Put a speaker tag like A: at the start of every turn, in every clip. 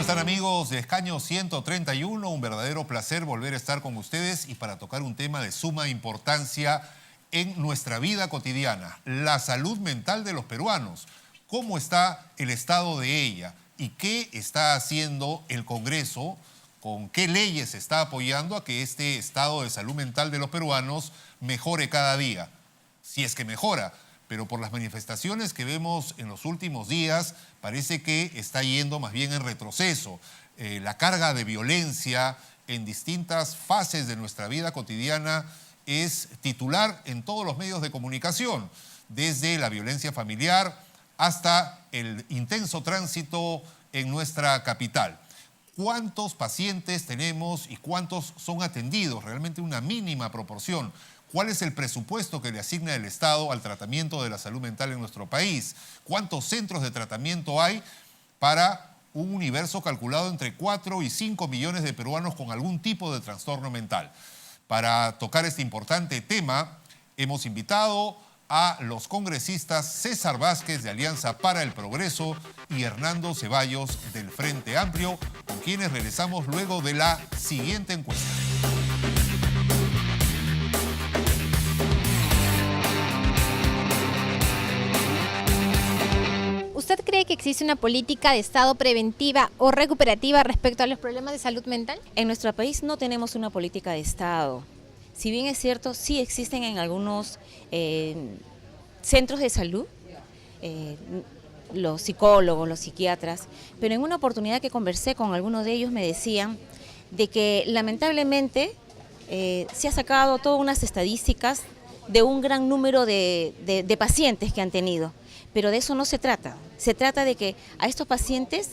A: están, amigos de Escaño 131? Un verdadero placer volver a estar con ustedes y para tocar un tema de suma importancia en nuestra vida cotidiana, la salud mental de los peruanos. ¿Cómo está el estado de ella? ¿Y qué está haciendo el Congreso? ¿Con qué leyes se está apoyando a que este estado de salud mental de los peruanos mejore cada día? Si es que mejora, pero por las manifestaciones que vemos en los últimos días, parece que está yendo más bien en retroceso. La carga de violencia en distintas fases de nuestra vida cotidiana es titular en todos los medios de comunicación, desde la violencia familiar hasta el intenso tránsito en nuestra capital. ¿Cuántos pacientes tenemos y cuántos son atendidos? Realmente una mínima proporción. ¿Cuál es el presupuesto que le asigna el Estado al tratamiento de la salud mental en nuestro país? ¿Cuántos centros de tratamiento hay para un universo calculado entre 4 y 5 millones de peruanos con algún tipo de trastorno mental? Para tocar este importante tema, hemos invitado a los congresistas César Vázquez de Alianza para el Progreso y Hernando Ceballos del Frente Amplio, con quienes regresamos luego de la siguiente encuesta.
B: ¿Usted cree que existe una política de Estado preventiva o recuperativa respecto a los problemas de salud mental?
C: En nuestro país no tenemos una política de Estado. Si bien es cierto, sí existen en algunos centros de salud, los psicólogos, los psiquiatras, pero en una oportunidad que conversé con algunos de ellos me decían de que lamentablemente se ha sacado todas unas estadísticas de un gran número de pacientes que han tenido. Pero de eso no se trata. Se trata de que a estos pacientes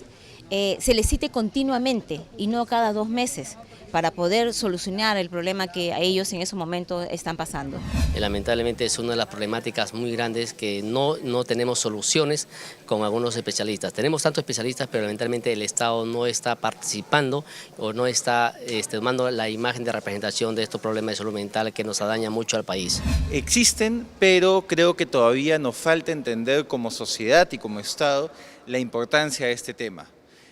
C: se les cite continuamente y no cada 2 meses para poder solucionar el problema que a ellos en ese momento están pasando.
D: Lamentablemente es una de las problemáticas muy grandes que no tenemos soluciones con algunos especialistas. Tenemos tantos especialistas, pero lamentablemente el Estado no está participando o no está tomando la imagen de representación de estos problemas de salud mental que nos daña mucho al país.
E: Existen, pero creo que todavía nos falta entender como sociedad y como Estado la importancia de este tema.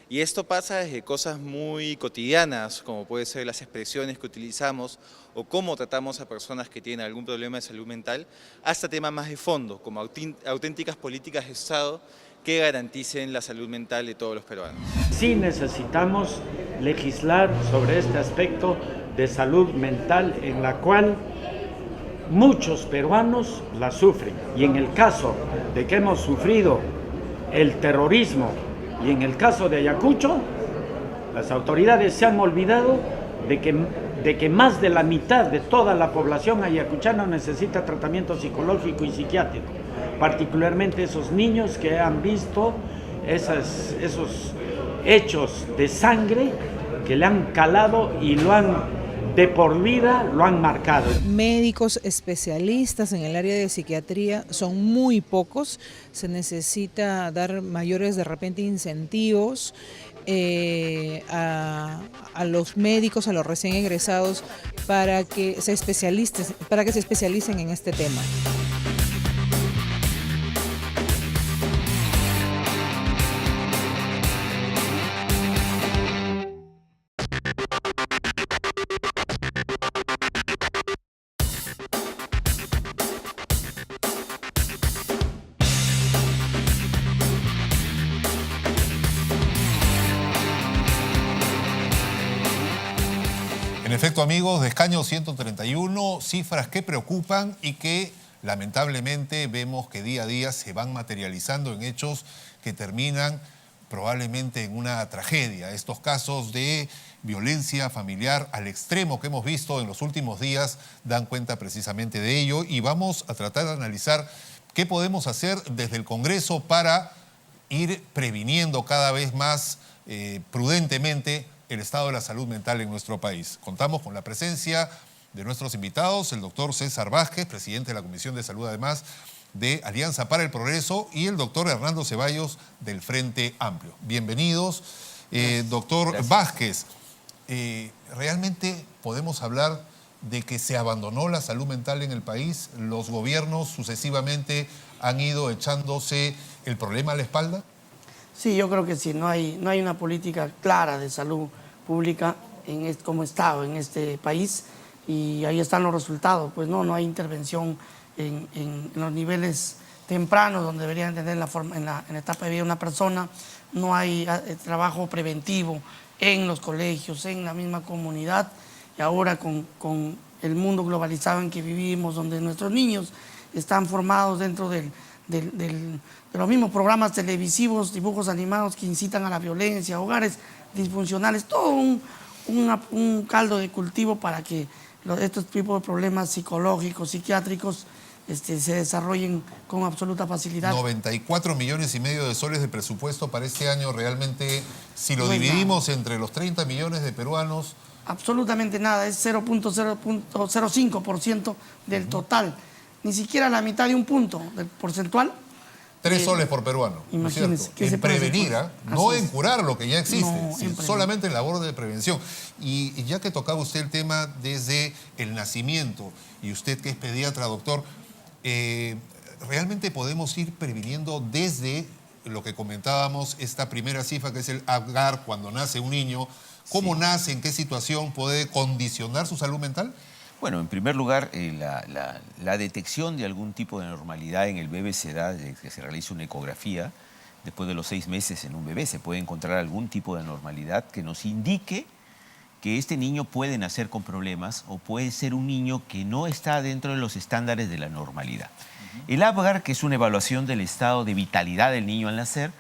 E: Y esto pasa desde cosas muy cotidianas, como puede ser las expresiones que utilizamos o cómo tratamos a personas que tienen algún problema de salud mental, hasta temas más de fondo, como auténticas políticas de Estado que garanticen la salud mental de todos los peruanos.
F: Sí necesitamos legislar sobre este aspecto de salud mental en la cual muchos peruanos la sufren. Y en el caso de que hemos sufrido el terrorismo, y en el caso de Ayacucho, las autoridades se han olvidado de que más de la mitad de toda la población ayacuchana necesita tratamiento psicológico y psiquiátrico, particularmente esos niños que han visto esos hechos de sangre que le han calado y lo han de por vida, lo han marcado.
G: Médicos especialistas en el área de psiquiatría son muy pocos, se necesita dar mayores de repente incentivos a los médicos, a los recién egresados para que se especialicen en este tema.
A: En efecto, amigos de Escaño 131, cifras que preocupan y que lamentablemente vemos que día a día se van materializando en hechos que terminan probablemente en una tragedia. Estos casos de violencia familiar al extremo que hemos visto en los últimos días dan cuenta precisamente de ello y vamos a tratar de analizar qué podemos hacer desde el Congreso para ir previniendo cada vez más prudentemente el estado de la salud mental en nuestro país. Contamos con la presencia de nuestros invitados, el doctor César Vázquez, presidente de la Comisión de Salud, además de Alianza para el Progreso, y el doctor Hernando Ceballos del Frente Amplio. Bienvenidos. Doctor Vázquez, ¿realmente podemos hablar de que se abandonó la salud mental en el país? ¿Los gobiernos sucesivamente han ido echándose el problema a la espalda?
H: Sí, yo creo que sí, no hay una política clara de salud pública como Estado en este país, y ahí están los resultados. Pues no hay intervención en los niveles tempranos donde deberían tener en la etapa de vida de una persona, no hay trabajo preventivo en los colegios, en la misma comunidad, y ahora con el mundo globalizado en que vivimos, donde nuestros niños están formados dentro de los mismos programas televisivos, dibujos animados que incitan a la violencia, hogares disfuncionales, todo un caldo de cultivo para que estos tipos de problemas psicológicos, psiquiátricos, se desarrollen con absoluta facilidad.
A: 94,5 millones de soles de presupuesto para este año. Realmente, si lo
H: No es
A: dividimos entre los 30 millones de peruanos...
H: Absolutamente nada, es 0.05% del total. Ni siquiera la mitad de un punto del porcentual.
A: 3 soles por peruano, ¿no es
H: Imagínense,
A: cierto?
H: ¿qué se
A: En
H: puede hacer
A: prevenir,
H: con eso?
A: no
H: Así
A: en
H: es.
A: curar lo que ya existe,
H: No, en
A: sino
H: prevenir.
A: solamente en labor de prevención. Y ya que tocaba usted el tema desde el nacimiento, y usted que es pediatra, doctor, ¿realmente podemos ir previniendo desde lo que comentábamos, esta primera cifra que es el Apgar, cuando nace un niño? ¿Cómo nace, en qué situación puede condicionar su salud mental?
I: Bueno, en primer lugar, la detección de algún tipo de anormalidad en el bebé se da desde que se realiza una ecografía. Después de los 6 meses en un bebé se puede encontrar algún tipo de anormalidad que nos indique que este niño puede nacer con problemas o puede ser un niño que no está dentro de los estándares de la normalidad. El Apgar, que es una evaluación del estado de vitalidad del niño al nacer,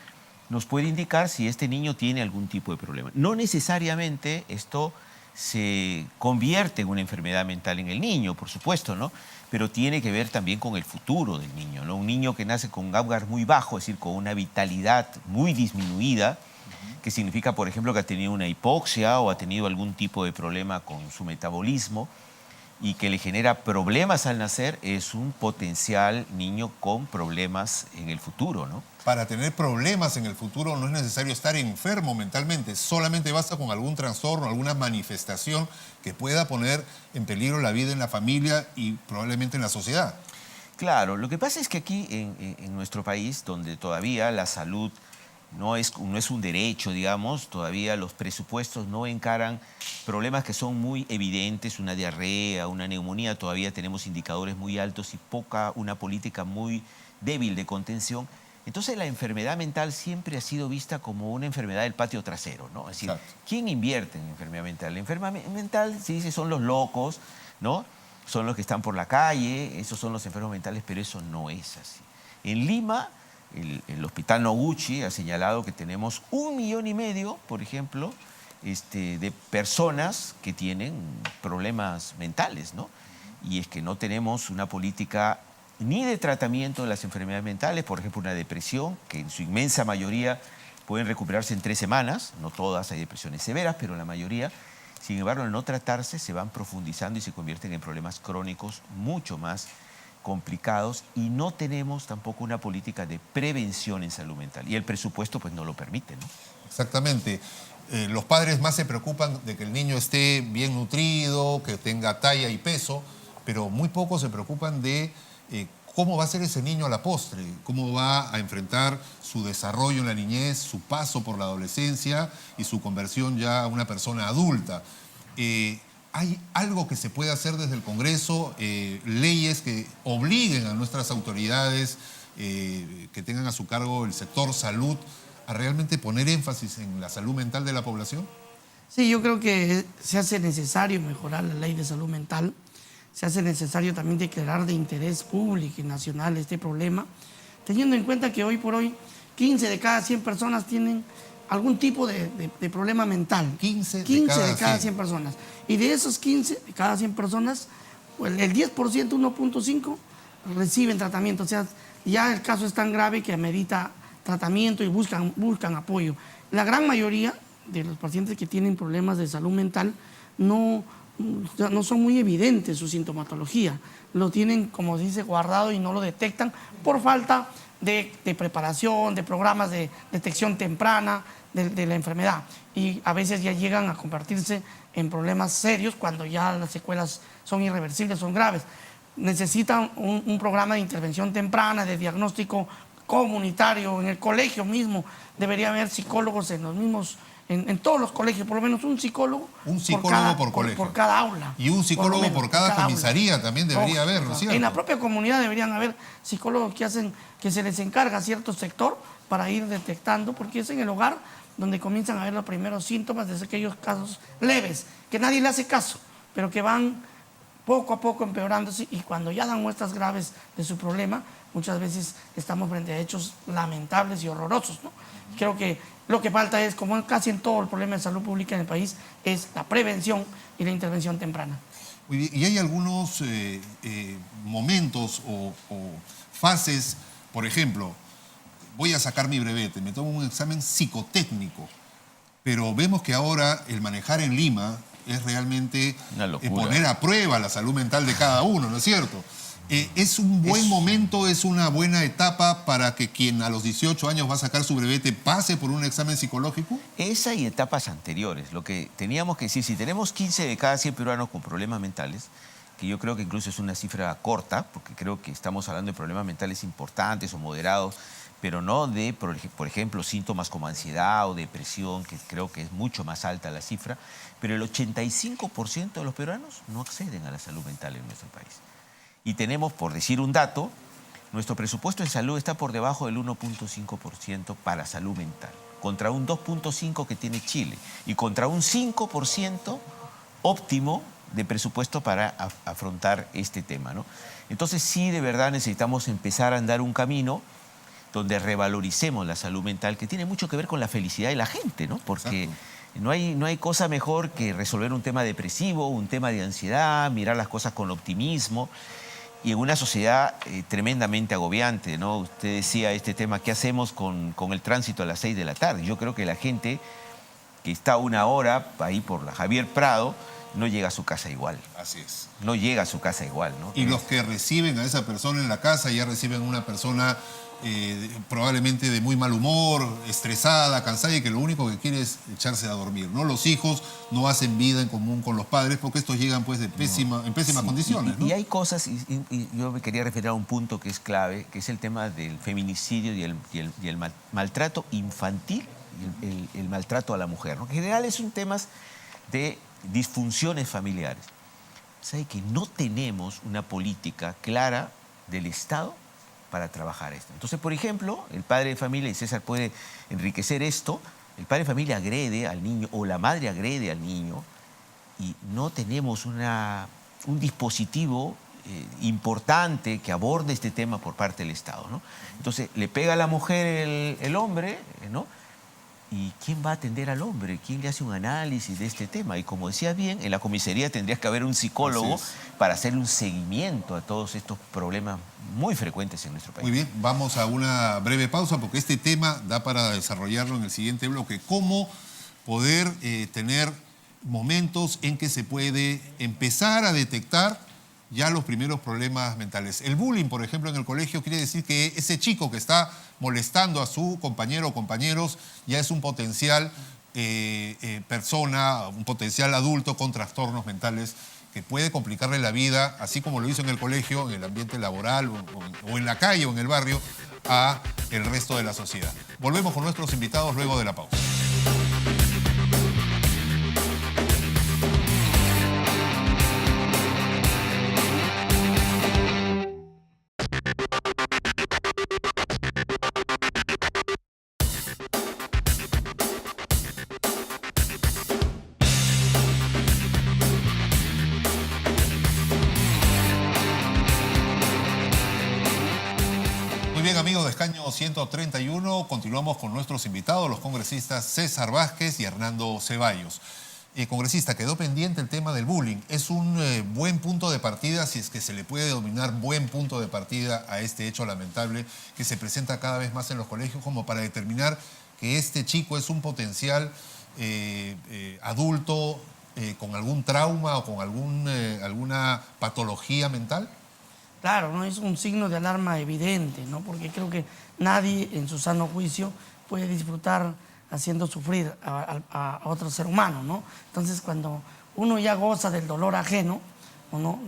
I: nos puede indicar si este niño tiene algún tipo de problema. No necesariamente esto se convierte en una enfermedad mental en el niño, por supuesto, ¿no? Pero tiene que ver también con el futuro del niño, ¿no? Un niño que nace con un Apgar muy bajo, es decir, con una vitalidad muy disminuida, que significa, por ejemplo, que ha tenido una hipoxia o ha tenido algún tipo de problema con su metabolismo y que le genera problemas al nacer, es un potencial niño con problemas en el futuro, ¿no?
A: Para tener problemas en el futuro no es necesario estar enfermo mentalmente, solamente basta con algún trastorno, alguna manifestación que pueda poner en peligro la vida en la familia y probablemente en la sociedad.
I: Claro, lo que pasa es que aquí en nuestro país, donde todavía la salud no es un derecho, digamos, todavía los presupuestos no encaran problemas que son muy evidentes, una diarrea, una neumonía, todavía tenemos indicadores muy altos y una política muy débil de contención. Entonces la enfermedad mental siempre ha sido vista como una enfermedad del patio trasero, ¿no? Es decir,
A: Exacto.
I: ¿Quién invierte en enfermedad mental? La enfermedad mental se dice son los locos, ¿no? Son los que están por la calle, esos son los enfermos mentales, pero eso no es así. En Lima, el Hospital Noguchi ha señalado que tenemos 1,5 millones, por ejemplo, de personas que tienen problemas mentales, ¿no? Y es que no tenemos una política ni de tratamiento de las enfermedades mentales, por ejemplo, una depresión, que en su inmensa mayoría pueden recuperarse en 3 semanas, no todas, hay depresiones severas, pero la mayoría. Sin embargo, al no tratarse, se van profundizando y se convierten en problemas crónicos mucho más complicados, y no tenemos tampoco una política de prevención en salud mental. Y el presupuesto pues no lo permite, ¿no?
A: Exactamente. Los padres más se preocupan de que el niño esté bien nutrido, que tenga talla y peso, pero muy pocos se preocupan de cómo va a ser ese niño a la postre, cómo va a enfrentar su desarrollo en la niñez, su paso por la adolescencia y su conversión ya a una persona adulta. ¿Hay algo que se puede hacer desde el Congreso, leyes que obliguen a nuestras autoridades que tengan a su cargo el sector salud a realmente poner énfasis en la salud mental de la población?
H: Sí, yo creo que se hace necesario mejorar la ley de salud mental. Se hace necesario también declarar de interés público y nacional este problema, teniendo en cuenta que hoy por hoy 15 de cada 100 personas tienen algún tipo de problema mental.
A: 15
H: de cada 100 personas. Y de esos 15 de cada 100 personas, pues el 10%, 1.5, reciben tratamiento. O sea, ya el caso es tan grave que amerita tratamiento y buscan apoyo. La gran mayoría de los pacientes que tienen problemas de salud mental no son muy evidentes su sintomatología. Lo tienen, como se dice, guardado y no lo detectan por falta de preparación, de programas de detección temprana de la enfermedad. Y a veces ya llegan a convertirse en problemas serios cuando ya las secuelas son irreversibles, son graves. Necesitan un programa de intervención temprana, de diagnóstico comunitario, en el colegio mismo, debería haber psicólogos en los mismos, en todos los colegios, por lo menos un psicólogo
A: por colegio.
H: Por cada aula.
A: Y un psicólogo por cada comisaría
H: aula.
A: también debería haber, ¿no es cierto?
H: En la propia comunidad deberían haber psicólogos que se les encarga a cierto sector para ir detectando, porque es en el hogar donde comienzan a ver los primeros síntomas de aquellos casos leves, que nadie le hace caso, pero que van poco a poco empeorándose, y cuando ya dan muestras graves de su problema, muchas veces estamos frente a hechos lamentables y horrorosos, ¿no? Creo que lo que falta es, como casi en todo el problema de salud pública en el país, es la prevención y la intervención temprana.
A: Muy bien. Y hay algunos momentos o fases, por ejemplo, voy a sacar mi brevete, me tomo un examen psicotécnico, pero vemos que ahora el manejar en Lima es realmente poner a prueba la salud mental de cada uno, ¿no es cierto? ¿Es un buen momento, es una buena etapa para que quien a los 18 años va a sacar su brevete pase por un examen psicológico?
I: Esa y etapas anteriores. Lo que teníamos que decir, si tenemos 15 de cada 100 peruanos con problemas mentales, que yo creo que incluso es una cifra corta, porque creo que estamos hablando de problemas mentales importantes o moderados, pero no de, por ejemplo, síntomas como ansiedad o depresión, que creo que es mucho más alta la cifra, pero el 85% de los peruanos no acceden a la salud mental en nuestro país. Y tenemos, por decir un dato, nuestro presupuesto en salud está por debajo del 1.5% para salud mental, contra un 2.5% que tiene Chile y contra un 5% óptimo de presupuesto para afrontar este tema, ¿no? Entonces sí, de verdad necesitamos empezar a andar un camino donde revaloricemos la salud mental, que tiene mucho que ver con la felicidad de la gente, ¿no? Porque no hay cosa mejor que resolver un tema depresivo, un tema de ansiedad, mirar las cosas con optimismo. Y en una sociedad tremendamente agobiante, ¿no? Usted decía este tema, ¿qué hacemos con el tránsito a las 6 de la tarde? Yo creo que la gente que está una hora ahí por la Javier Prado no llega a su casa igual.
A: Así es.
I: No llega a su casa igual, ¿no?
A: Y los que reciben a esa persona en la casa ya reciben una persona probablemente de muy mal humor, estresada, cansada, y que lo único que quiere es echarse a dormir, ¿no? Los hijos no hacen vida en común con los padres porque estos llegan pues en pésimas condiciones, ¿no?
I: Y hay cosas, y yo me quería referir a un punto que es clave, que es el tema del feminicidio y el maltrato infantil y el maltrato a la mujer, ¿no? En general es un tema de disfunciones familiares. ¿Sabe que no tenemos una política clara del Estado para trabajar esto? Entonces, por ejemplo, el padre de familia, y César puede enriquecer esto, el padre de familia agrede al niño o la madre agrede al niño y no tenemos un dispositivo importante que aborde este tema por parte del Estado, ¿no? Entonces, le pega a la mujer el hombre, ¿no? ¿Y quién va a atender al hombre? ¿Quién le hace un análisis de este tema? Y como decías bien, en la comisaría tendría que haber un psicólogo para hacer un seguimiento a todos estos problemas muy frecuentes en nuestro país.
A: Muy bien, vamos a una breve pausa porque este tema da para desarrollarlo en el siguiente bloque. ¿Cómo poder tener momentos en que se puede empezar a detectar ya los primeros problemas mentales? El bullying, por ejemplo, en el colegio quiere decir que ese chico que está molestando a su compañero o compañeros ya es un potencial persona, un potencial adulto con trastornos mentales que puede complicarle la vida, así como lo hizo en el colegio, en el ambiente laboral o en la calle o en el barrio, a el resto de la sociedad. Volvemos con nuestros invitados luego de la pausa. Amigos de Escaño 131, continuamos con nuestros invitados, los congresistas César Vázquez y Hernando Ceballos. Congresista, quedó pendiente el tema del bullying. ¿Es un buen punto de partida, si es que se le puede denominar buen punto de partida a este hecho lamentable que se presenta cada vez más en los colegios, como para determinar que este chico es un potencial adulto con algún trauma o con alguna patología mental?
H: Claro, ¿no? Es un signo de alarma evidente, ¿no? Porque creo que nadie en su sano juicio puede disfrutar haciendo sufrir a otro ser humano, ¿no? Entonces, cuando uno ya goza del dolor ajeno, ¿o no?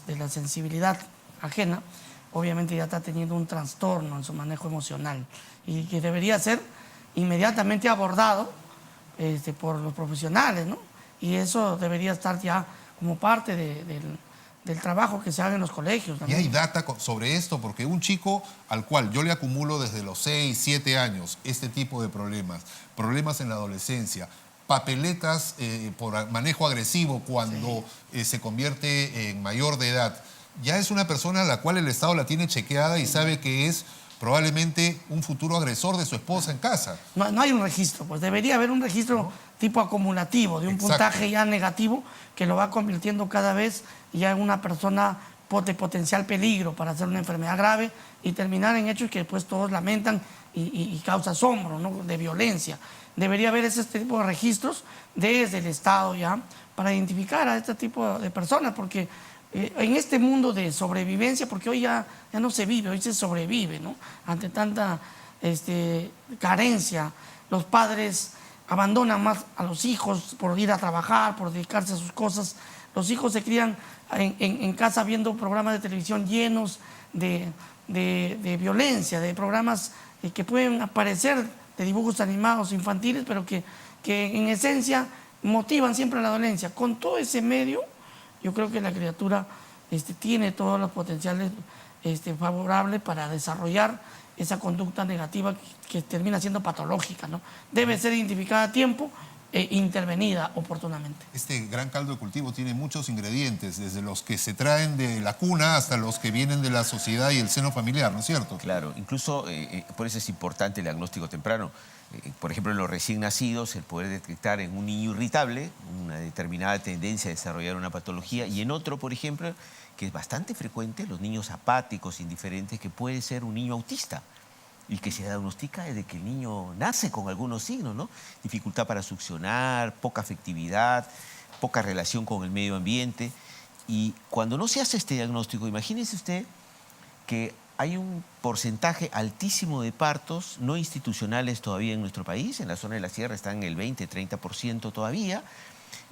H: de la sensibilidad ajena, obviamente ya está teniendo un trastorno en su manejo emocional y que debería ser inmediatamente abordado por los profesionales, ¿no? Y eso debería estar ya como parte del trabajo que se haga en los colegios
A: ¿Y
H: también.
A: hay data sobre esto? Porque un chico al cual yo le acumulo desde los 6, 7 años este tipo de problemas en la adolescencia, papeletas por manejo agresivo cuando se convierte en mayor de edad, ya es una persona a la cual el Estado la tiene chequeada y sabe que es probablemente un futuro agresor de su esposa en casa.
H: No hay un registro, pues debería haber un registro tipo acumulativo, de un puntaje ya negativo que lo va convirtiendo cada vez ya en una persona de potencial peligro para hacer una enfermedad grave y terminar en hechos que después todos lamentan y causa asombro, ¿no? De violencia. Debería haber ese tipo de registros desde el Estado ya para identificar a este tipo de personas, porque en este mundo de sobrevivencia, porque hoy ya no se vive, hoy se sobrevive, ¿no? Ante tanta carencia, los padres abandonan más a los hijos por ir a trabajar, por dedicarse a sus cosas. Los hijos se crían en casa viendo programas de televisión llenos de violencia, de programas que pueden aparecer de dibujos animados infantiles, pero que en esencia motivan siempre a la violencia. Con todo ese medio, yo creo que la criatura tiene todos los potenciales favorables para desarrollar esa conducta negativa que termina siendo patológica, ¿no? Debe ser identificada a tiempo e intervenida oportunamente.
A: Este gran caldo de cultivo tiene muchos ingredientes, desde los que se traen de la cuna hasta los que vienen de la sociedad y el seno familiar, ¿no es cierto?
I: Claro, incluso por eso es importante el diagnóstico temprano. Por ejemplo, en los recién nacidos, el poder detectar en un niño irritable una determinada tendencia a desarrollar una patología, y en otro, por ejemplo, que es bastante frecuente, los niños apáticos, indiferentes, que puede ser un niño autista y que se diagnostica desde que el niño nace con algunos signos, ¿no? Dificultad para succionar, poca afectividad, poca relación con el medio ambiente. Y cuando no se hace este diagnóstico, imagínese usted que hay un porcentaje altísimo de partos no institucionales todavía en nuestro país. En la zona de la sierra están en el 20-30% todavía,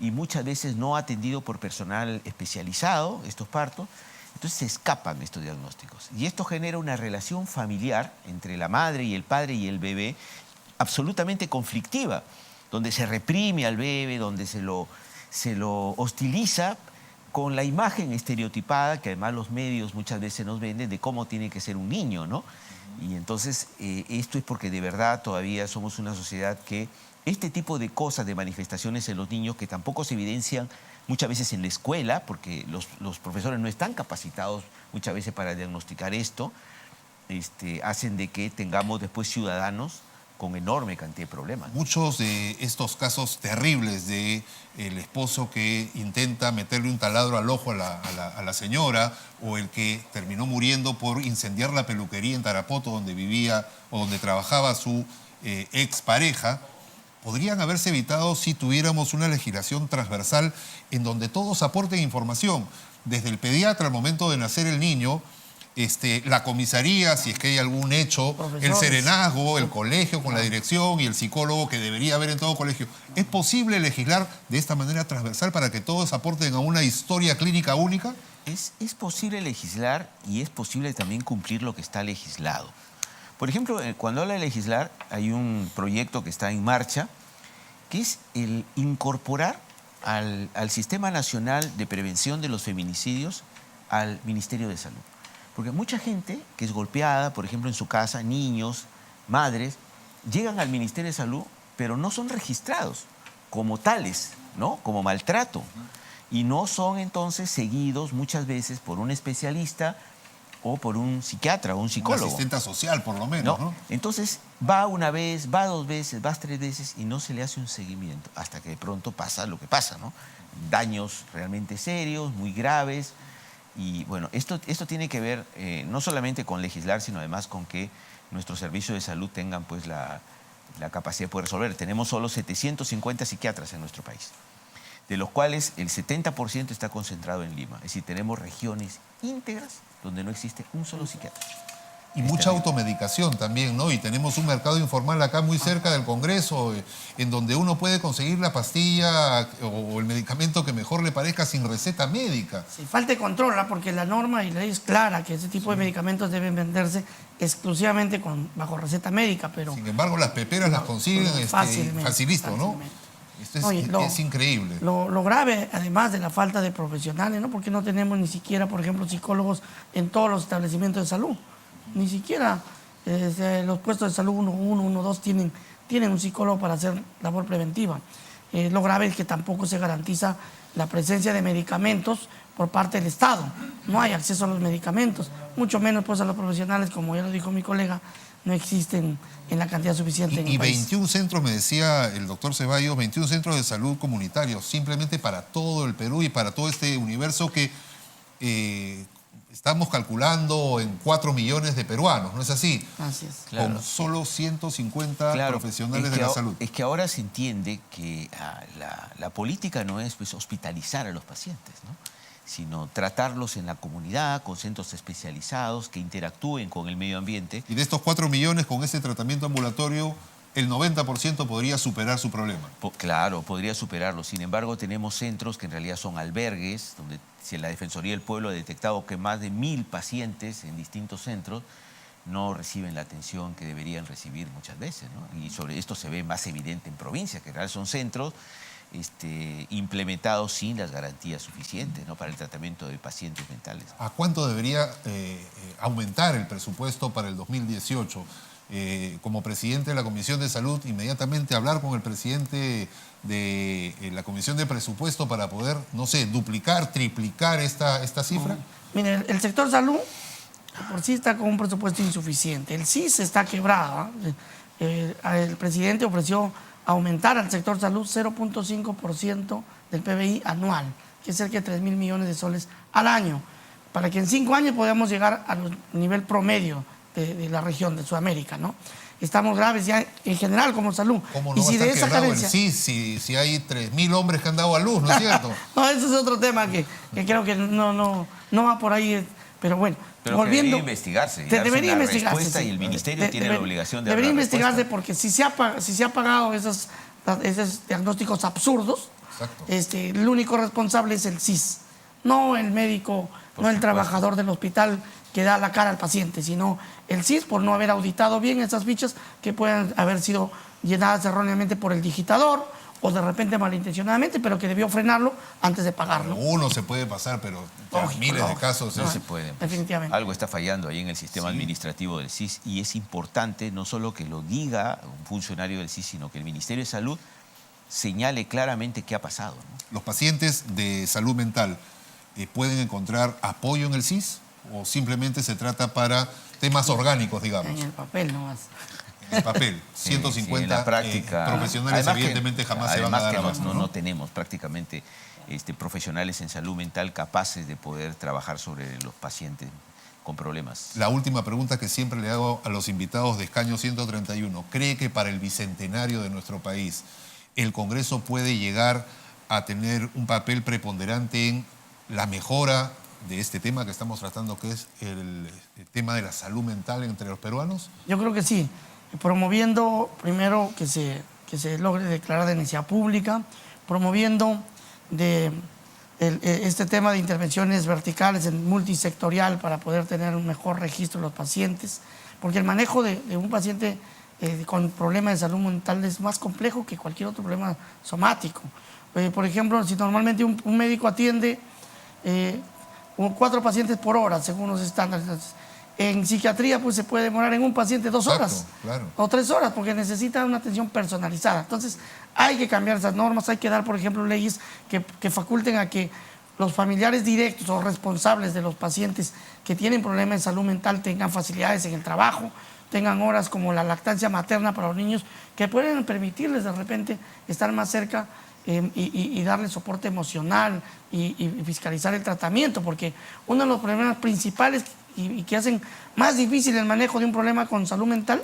I: y muchas veces no atendido por personal especializado estos partos. Entonces se escapan estos diagnósticos. Y esto genera una relación familiar entre la madre y el padre y el bebé absolutamente conflictiva, donde se reprime al bebé, donde se lo hostiliza con la imagen estereotipada que además los medios muchas veces nos venden de cómo tiene que ser un niño, ¿no? Y entonces esto es porque de verdad todavía somos una sociedad que este tipo de cosas, de manifestaciones en los niños que tampoco se evidencian muchas veces en la escuela, porque los profesores no están capacitados muchas veces para diagnosticar esto, hacen de que tengamos después ciudadanos con enorme cantidad de problemas.
A: Muchos de estos casos terribles de el esposo que intenta meterle un taladro al ojo a la señora, o el que terminó muriendo por incendiar la peluquería en Tarapoto donde vivía o donde trabajaba su expareja, podrían haberse evitado si tuviéramos una legislación transversal en donde todos aporten información, desde el pediatra al momento de nacer el niño, la comisaría, si es que hay algún hecho, el serenazgo, el colegio con la dirección y el psicólogo que debería haber en todo colegio. ¿Es posible legislar de esta manera transversal para que todos aporten a una historia clínica única?
I: Es posible legislar y es posible también cumplir lo que está legislado. Por ejemplo, cuando habla de legislar, hay un proyecto que está en marcha, que es el incorporar al Sistema Nacional de Prevención de los Feminicidios al Ministerio de Salud. Porque mucha gente que es golpeada, por ejemplo, en su casa, niños, madres, llegan al Ministerio de Salud, pero no son registrados como tales, ¿no? Como maltrato. Y no son entonces seguidos muchas veces por un especialista o por un psiquiatra o un psicólogo.
A: Un asistente social, por lo menos, ¿no?
I: Entonces va una vez, va 2 veces, va 3 veces y no se le hace un seguimiento hasta que de pronto pasa lo que pasa, ¿no? Daños realmente serios, muy graves. Y bueno, esto tiene que ver no solamente con legislar, sino además con que nuestros servicios de salud tengan pues la capacidad de poder resolver. Tenemos solo 750 psiquiatras en nuestro país, de los cuales el 70% está concentrado en Lima. Es decir, tenemos regiones íntegras donde no existe un solo psiquiatra.
A: Y mucha automedicación también, ¿no? Y tenemos un mercado informal acá muy cerca del Congreso, en donde uno puede conseguir la pastilla o el medicamento que mejor le parezca sin receta médica.
H: Sí, falta de control, ¿no? Porque la norma y la ley es clara que ese tipo de medicamentos deben venderse exclusivamente bajo receta médica, pero...
A: Sin embargo, las peperas las consiguen facilito, ¿no? Esto es increíble.
H: Lo grave, además de la falta de profesionales, ¿no? Porque no tenemos ni siquiera, por ejemplo, psicólogos en todos los establecimientos de salud. Ni siquiera los puestos de salud 1, 2 tienen un psicólogo para hacer labor preventiva. Lo grave es que tampoco se garantiza la presencia de medicamentos por parte del Estado. No hay acceso a los medicamentos, mucho menos pues a los profesionales, como ya lo dijo mi colega, no existen en la cantidad suficiente en el país.
A: 21 centros, me decía el doctor Ceballos, 21 centros de salud comunitarios, simplemente para todo el Perú y para todo este universo que estamos calculando en 4 millones de peruanos, ¿no es así?
H: Así es.
A: Con solo 150 profesionales de la salud.
I: Es que ahora se entiende que la política no es pues, hospitalizar a los pacientes, ¿no? Sino tratarlos en la comunidad, con centros especializados que interactúen con el medio ambiente.
A: Y de estos 4 millones con ese tratamiento ambulatorio, el 90% podría superar su problema.
I: Claro, podría superarlo. Sin embargo, tenemos centros que en realidad son albergues, donde si la Defensoría del Pueblo ha detectado que más de 1000 pacientes en distintos centros no reciben la atención que deberían recibir muchas veces, ¿no? Y sobre esto se ve más evidente en provincias, que en realidad son centros implementados sin las garantías suficientes, ¿no? Para el tratamiento de pacientes mentales.
A: ¿A cuánto debería aumentar el presupuesto para el 2018? Como presidente de la Comisión de Salud, inmediatamente hablar con el presidente de la Comisión de Presupuesto para poder, no sé, duplicar, triplicar esta cifra.
H: Mire, el sector salud por sí está con un presupuesto insuficiente. El CIS está quebrado, ¿eh? El presidente ofreció aumentar al sector salud 0.5% del PBI anual, que es cerca de 3.000 millones de soles al año, para que en 5 años podamos llegar al nivel promedio de la región de Sudamérica, ¿no? Estamos graves ya en general como salud.
A: ¿Cómo no va a estar quebrado el CIS si hay 3.000 hombres que han dado a luz, ¿no es cierto?
H: No, eso es otro tema que creo que no va por ahí, pero bueno.
I: Pero
H: volviendo,
I: debería investigarse.
H: Debería investigarse.
I: Sí. Y el ministerio tiene la obligación de
H: debería investigarse
I: respuesta.
H: porque si se ha pagado esos diagnósticos absurdos, el único responsable es el CIS, no el médico, no el trabajador del hospital que da la cara al paciente, sino el CIS por no haber auditado bien esas fichas que pueden haber sido llenadas erróneamente por el digitador o de repente malintencionadamente, pero que debió frenarlo antes de pagarlo.
A: Uno se puede pasar, pero miles de casos.
I: No se puede.
H: Definitivamente.
I: Algo está fallando ahí en el sistema administrativo del CIS y es importante no solo que lo diga un funcionario del CIS, sino que el Ministerio de Salud señale claramente qué ha pasado, ¿no?
A: ¿Los pacientes de salud mental pueden encontrar apoyo en el CIS o simplemente se trata para temas orgánicos, digamos?
H: En el papel nomás.
A: En el papel, 150
I: en la práctica,
A: profesionales evidentemente jamás se van a dar abasto, ¿no?
I: No tenemos prácticamente profesionales en salud mental capaces de poder trabajar sobre los pacientes con problemas.
A: La última pregunta que siempre le hago a los invitados de Escaño 131. ¿Cree que para el bicentenario de nuestro país el Congreso puede llegar a tener un papel preponderante en la mejora de este tema que estamos tratando, que es el tema de la salud mental entre los peruanos?
H: Yo creo que sí, promoviendo primero que se logre declarar de necesidad pública, promoviendo este tema de intervenciones verticales, multisectorial, para poder tener un mejor registro de los pacientes, porque el manejo de un paciente con problemas de salud mental es más complejo que cualquier otro problema somático. Por ejemplo, si normalmente un médico atiende 4 pacientes por hora, según los estándares, en psiquiatría pues se puede demorar en un paciente 2 horas,
A: claro,
H: o 3 horas, porque necesita una atención personalizada. Entonces hay que cambiar esas normas, hay que dar, por ejemplo, leyes que faculten a que los familiares directos o responsables de los pacientes que tienen problemas de salud mental tengan facilidades en el trabajo, tengan horas como la lactancia materna para los niños, que pueden permitirles de repente estar más cerca y darle soporte emocional y fiscalizar el tratamiento, porque uno de los problemas principales y que hacen más difícil el manejo de un problema con salud mental,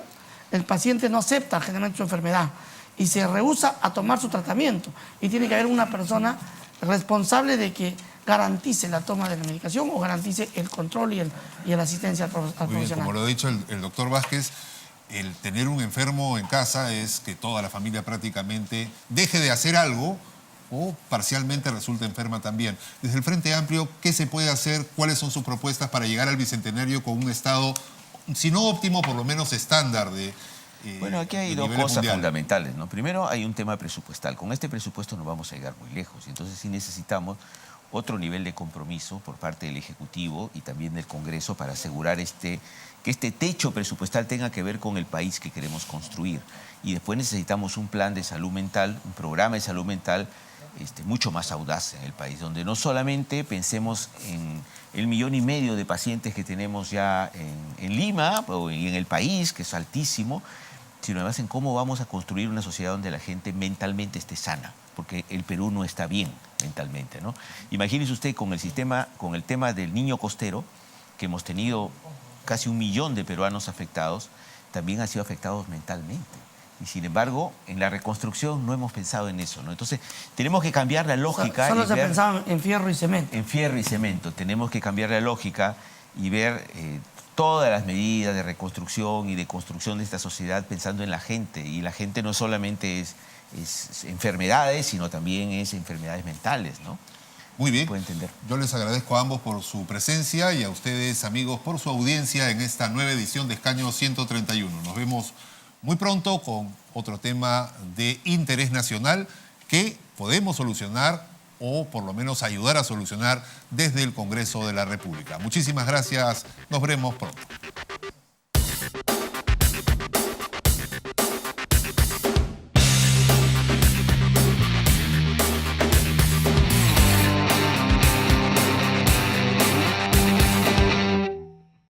H: el paciente no acepta generalmente su enfermedad y se rehúsa a tomar su tratamiento, y tiene que haber una persona responsable de que garantice la toma de la medicación o garantice el control y la asistencia al
A: Muy bien,
H: profesional.
A: como lo ha dicho el doctor Vázquez, el tener un enfermo en casa es que toda la familia prácticamente deje de hacer algo o parcialmente resulta enferma también. Desde el Frente Amplio, ¿qué se puede hacer? ¿Cuáles son sus propuestas para llegar al Bicentenario con un estado, si no óptimo, por lo menos estándar de
I: Bueno, aquí hay dos cosas fundamentales, ¿no? Primero, hay un tema presupuestal. Con este presupuesto no vamos a llegar muy lejos. Entonces, sí necesitamos otro nivel de compromiso por parte del Ejecutivo y también del Congreso para asegurar que este techo presupuestal tenga que ver con el país que queremos construir. Y después necesitamos un plan de salud mental, un programa de salud mental mucho más audaz en el país, donde no solamente pensemos en el 1,5 millones de pacientes que tenemos ya en Lima y en el país, que es altísimo, sino además en cómo vamos a construir una sociedad donde la gente mentalmente esté sana, porque el Perú no está bien mentalmente, ¿no? Imagínese usted con el tema del niño costero, que hemos tenido casi 1 millón de peruanos afectados, también han sido afectados mentalmente. Y sin embargo, en la reconstrucción no hemos pensado en eso, ¿no? Entonces, tenemos que cambiar la lógica.
H: Solo se pensaba en fierro y cemento.
I: En fierro y cemento. Tenemos que cambiar la lógica y ver todas las medidas de reconstrucción y de construcción de esta sociedad pensando en la gente. Y la gente no solamente es enfermedades, sino también es enfermedades mentales, ¿no?
A: Muy bien.
I: Puede entender.
A: Yo les agradezco a ambos por su presencia y a ustedes, amigos, por su audiencia en esta nueva edición de Escaño 131. Nos vemos muy pronto con otro tema de interés nacional que podemos solucionar o por lo menos ayudar a solucionar desde el Congreso de la República. Muchísimas gracias. Nos veremos pronto.